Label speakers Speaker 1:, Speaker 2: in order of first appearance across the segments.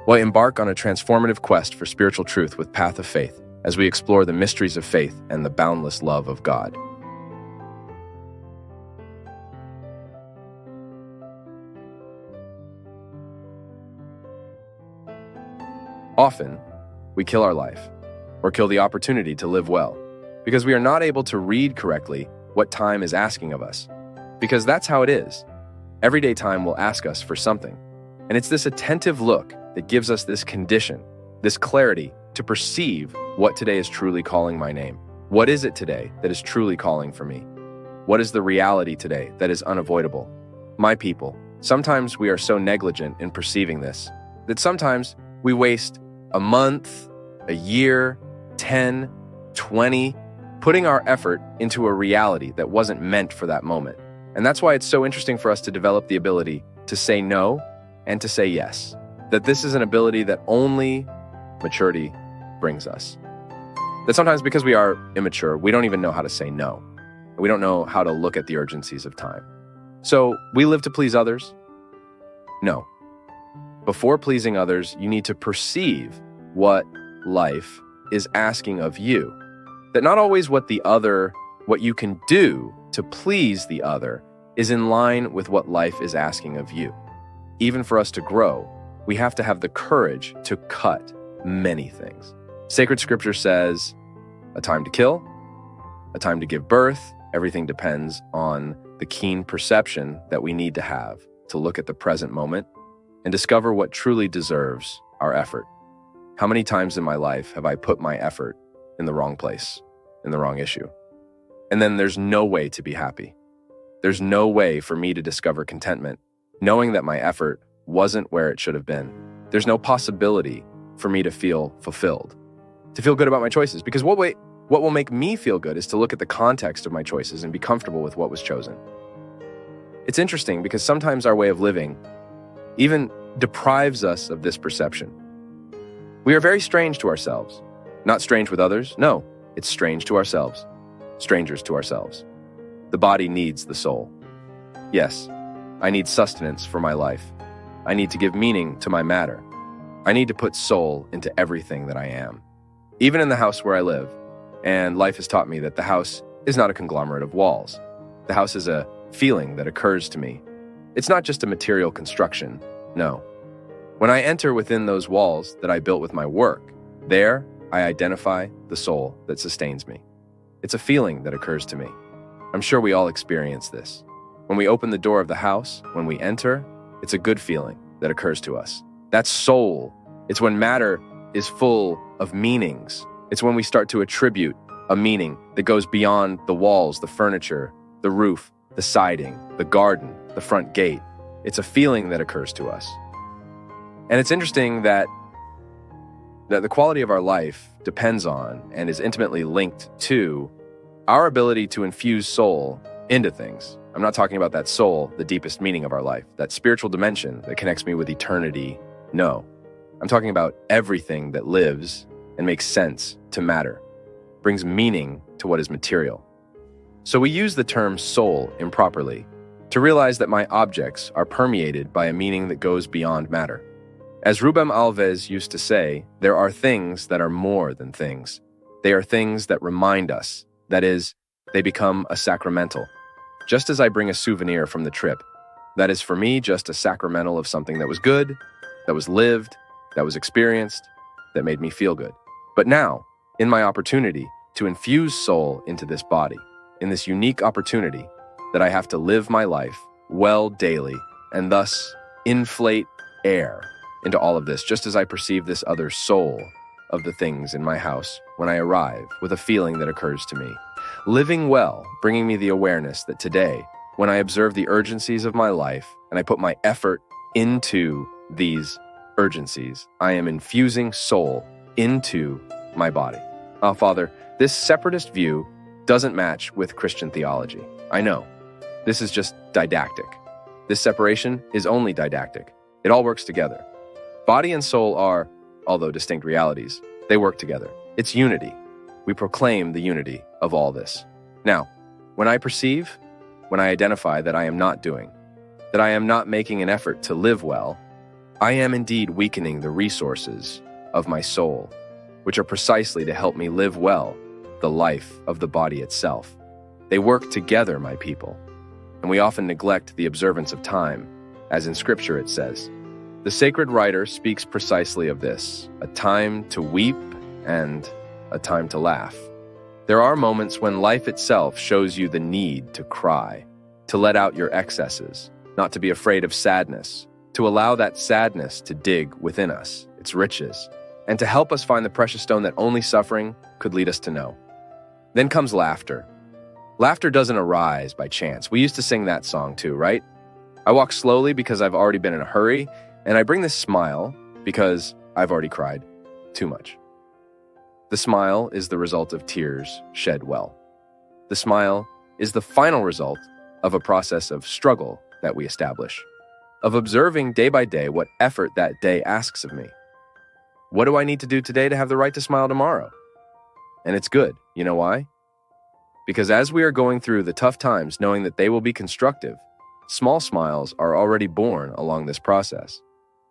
Speaker 1: Well, embark on a transformative quest for spiritual truth with Path of Faith as we explore the mysteries of faith and the boundless love of God. Often, we kill our life, or kill the opportunity to live well, because we are not able to read correctly what time is asking of us. Because that's how it is. Everyday time will ask us for something. And it's this attentive look that gives us this condition, this clarity to perceive what today is truly calling my name. What is it today that is truly calling for me? What is the reality today that is unavoidable? My people, sometimes we are so negligent in perceiving this that sometimes we waste a month, a year, 10, 20, putting our effort into a reality that wasn't meant for that moment. And that's why it's so interesting for us to develop the ability to say no and to say yes. That this is an ability that only maturity brings us. That sometimes because we are immature, we don't even know how to say no. We don't know how to look at the urgencies of time. So we live to please others? No. Before pleasing others, you need to perceive what life is asking of you. That not always what you can do to please the other is in line with what life is asking of you. Even for us to grow, we have to have the courage to cut many things. Sacred scripture says, a time to kill, a time to give birth. Everything depends on the keen perception that we need to have to look at the present moment and discover what truly deserves our effort. How many times in my life have I put my effort in the wrong place, in the wrong issue? And then there's no way to be happy. There's no way for me to discover contentment, knowing that my effort wasn't where it should have been. There's no possibility for me to feel fulfilled, to feel good about my choices. Because what will make me feel good is to look at the context of my choices and be comfortable with what was chosen. It's interesting because sometimes our way of living even deprives us of this perception. We are very strange to ourselves. Not strange with others, no, it's strange to ourselves. Strangers to ourselves. The body needs the soul. Yes, I need sustenance for my life. I need to give meaning to my matter. I need to put soul into everything that I am. Even in the house where I live, and life has taught me that the house is not a conglomerate of walls. The house is a feeling that occurs to me. It's not just a material construction, no. When I enter within those walls that I built with my work, there I identify the soul that sustains me. It's a feeling that occurs to me. I'm sure we all experience this. When we open the door of the house, when we enter, it's a good feeling that occurs to us. That's soul. It's when matter is full of meanings. It's when we start to attribute a meaning that goes beyond the walls, the furniture, the roof, the siding, the garden, the front gate. It's a feeling that occurs to us. And it's interesting that the quality of our life depends on and is intimately linked to our ability to infuse soul into things. I'm not talking about that soul, the deepest meaning of our life, that spiritual dimension that connects me with eternity. No, I'm talking about everything that lives and makes sense to matter, brings meaning to what is material. So we use the term soul improperly to realize that my objects are permeated by a meaning that goes beyond matter. As Rubem Alves used to say, there are things that are more than things. They are things that remind us. That is, they become a sacramental. Just as I bring a souvenir from the trip, that is for me just a sacramental of something that was good, that was lived, that was experienced, that made me feel good. But now, in my opportunity to infuse soul into this body, in this unique opportunity that I have to live my life well daily and thus inflate air into all of this, just as I perceive this other soul of the things in my house when I arrive with a feeling that occurs to me. Living well, bringing me the awareness that today, when I observe the urgencies of my life and I put my effort into these urgencies, I am infusing soul into my body. Oh, Father, this separatist view doesn't match with Christian theology. I know. This is just didactic. This separation is only didactic. It all works together. Body and soul are, although distinct realities, they work together. It's unity. We proclaim the unity of all this. Now, when I perceive, when I identify that I am not doing, that I am not making an effort to live well, I am indeed weakening the resources of my soul, which are precisely to help me live well the life of the body itself. They work together, my people, and we often neglect the observance of time, as in Scripture it says. The sacred writer speaks precisely of this, a time to weep and a time to laugh. There are moments when life itself shows you the need to cry, to let out your excesses, not to be afraid of sadness, to allow that sadness to dig within us, its riches, and to help us find the precious stone that only suffering could lead us to know. Then comes laughter. Laughter doesn't arise by chance. We used to sing that song too, right? I walk slowly because I've already been in a hurry, and I bring this smile because I've already cried too much. The smile is the result of tears shed well. The smile is the final result of a process of struggle that we establish, of observing day by day what effort that day asks of me. What do I need to do today to have the right to smile tomorrow? And it's good. You know why? Because as we are going through the tough times, knowing that they will be constructive, small smiles are already born along this process.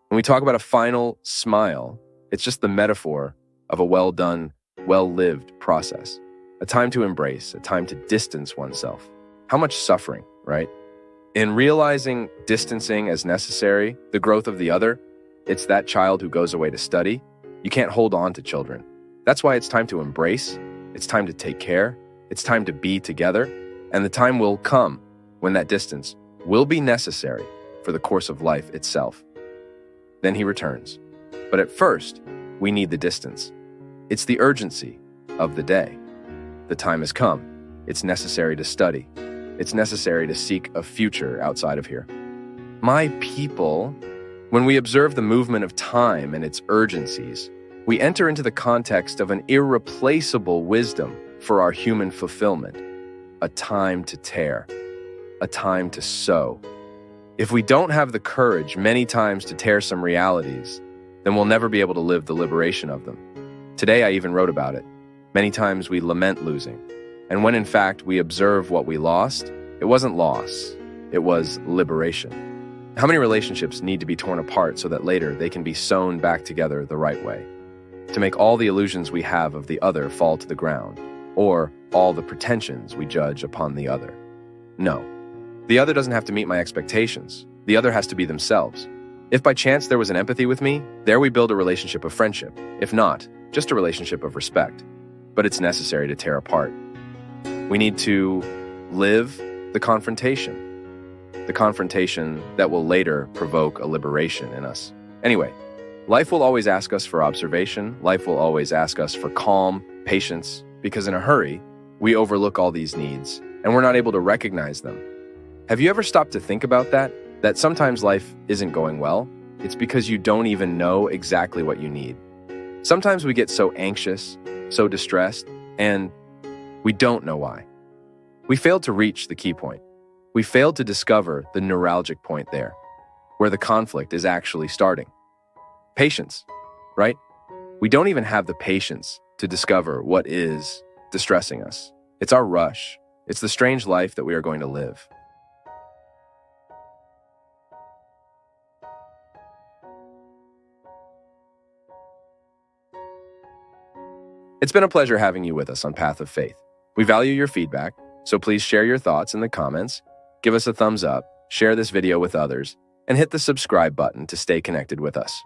Speaker 1: When we talk about a final smile, it's just the metaphor of a well-done, well-lived process, a time to embrace, a time to distance oneself. How much suffering, right? In realizing distancing as necessary, the growth of the other, it's that child who goes away to study. You can't hold on to children. That's why it's time to embrace, it's time to take care, it's time to be together, and the time will come when that distance will be necessary for the course of life itself. Then he returns. But at first, we need the distance. It's the urgency of the day. The time has come. It's necessary to study. It's necessary to seek a future outside of here. My people, when we observe the movement of time and its urgencies, we enter into the context of an irreplaceable wisdom for our human fulfillment, a time to tear, a time to sow. If we don't have the courage many times to tear some realities, then we'll never be able to live the liberation of them. Today I even wrote about it. Many times we lament losing, and when in fact we observe what we lost, it wasn't loss, it was liberation. How many relationships need to be torn apart so that later they can be sewn back together the right way? To make all the illusions we have of the other fall to the ground, or all the pretensions we judge upon the other. No, the other doesn't have to meet my expectations. The other has to be themselves. If by chance there was an empathy with me, there we build a relationship of friendship. If not, just a relationship of respect. But it's necessary to tear apart. We need to live the confrontation that will later provoke a liberation in us. Anyway, life will always ask us for observation. Life will always ask us for calm, patience, because in a hurry, we overlook all these needs and we're not able to recognize them. Have you ever stopped to think about that? That sometimes life isn't going well? It's because you don't even know exactly what you need. Sometimes we get so anxious, so distressed, and we don't know why. We failed to reach the key point. We failed to discover the neuralgic point there, where the conflict is actually starting. Patience, right? We don't even have the patience to discover what is distressing us. It's our rush. It's the strange life that we are going to live. It's been a pleasure having you with us on Path of Faith. We value your feedback, so please share your thoughts in the comments, give us a thumbs up, share this video with others, and hit the subscribe button to stay connected with us.